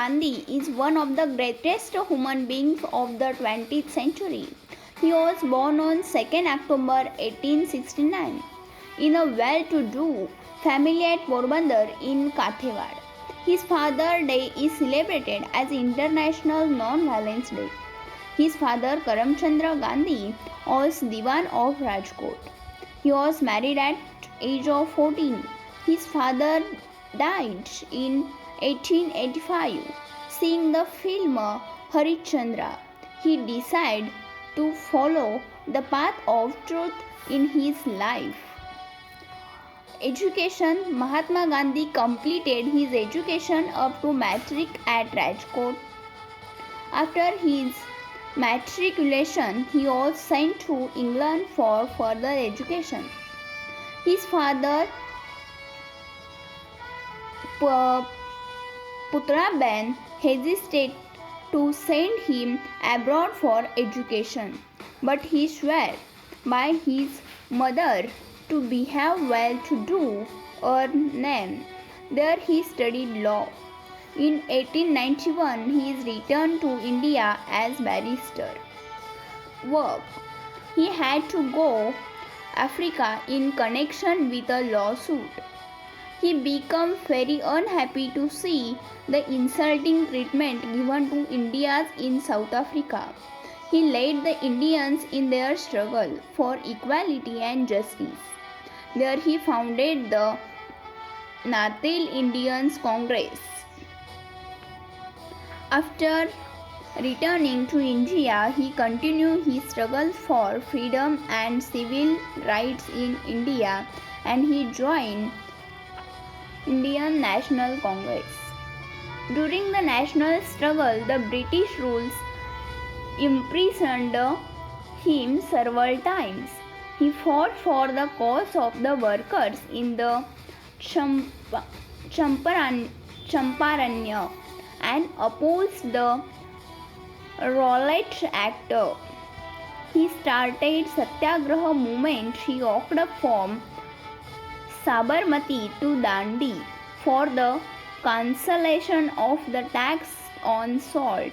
Gandhi is one of the greatest human beings of the 20th century. He was born on 2nd October 1869 in a well-to-do family at Porbandar in Kathiawar. His Father's Day is celebrated as International Non-Violence Day. His father Karamchandra Gandhi was Diwan of Rajkot. He was married at age of 14. His father died in 1885. Seeing the film Harishchandra, he decided to follow the path of truth in his life. Education. Mahatma Gandhi completed his education up to matric at Rajkot. After his matriculation, he was sent to England for further education. His father Putraben hesitated to send him abroad for education, but he swore by his mother to behave well to do earn name. There he studied law. In 1891, he is returned to India as barrister. Work. He had to go Africa in connection with a lawsuit. He became very unhappy to see the insulting treatment given to Indians in South Africa. He led the Indians in their struggle for equality and justice. There he founded the Natal Indians Congress. After returning to India, he continued his struggle for freedom and civil rights in India, and he joined Indian National Congress. During the national struggle, the British rules imprisoned him several times. He fought for the cause of the workers in the Champaranya and opposed the Rowlatt Act. He started Satyagraha movement. He walked from Sabarmati to Dandi for the cancellation of the tax on salt.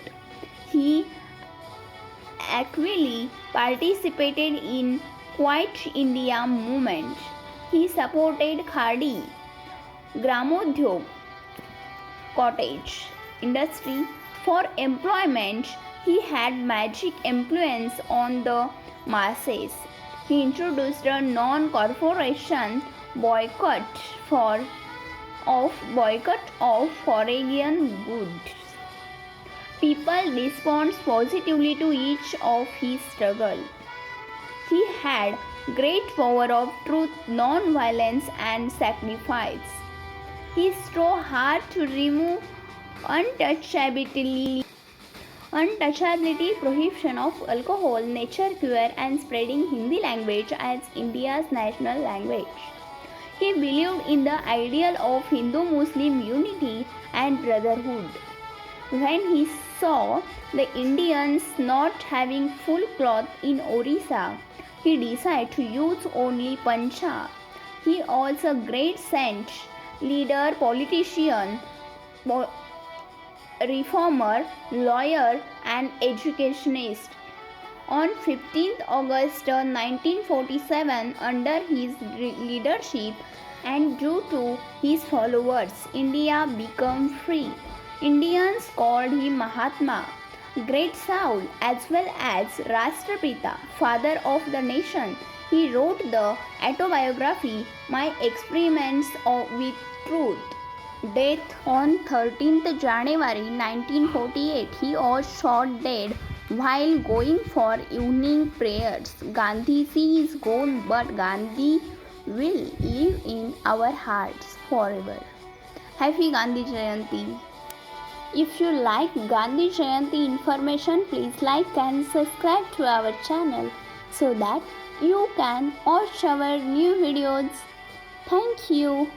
He actively participated in Quit India movement. He supported Khadi, Gramodyog, cottage industry for employment. He had magic influence on the masses. He introduced a non-corporation boycott of foreign goods. People respond positively to each of his struggle. He had great power of truth, non-violence, and sacrifice. He strove hard to remove untouchability, prohibition of alcohol, nature cure, and spreading Hindi language as India's national language. He believed in the ideal of Hindu-Muslim unity and brotherhood. When he saw the Indians not having full cloth in Orissa, he decided to use only pancha. He was a great saint, leader, politician, reformer, lawyer, and educationist. On 15th August 1947, under his leadership and due to his followers, India became free. Indians called him Mahatma, Great Soul, as well as Rashtrapita, Father of the Nation. He wrote the autobiography, My Experiments with Truth. Death on 13th January 1948. He was shot dead while going for evening prayers. Gandhiji is gone, but Gandhi will live in our hearts forever. Happy Gandhi Jayanti. If you like Gandhi Jayanti information, please like and subscribe to our channel so that you can watch our new videos. Thank you.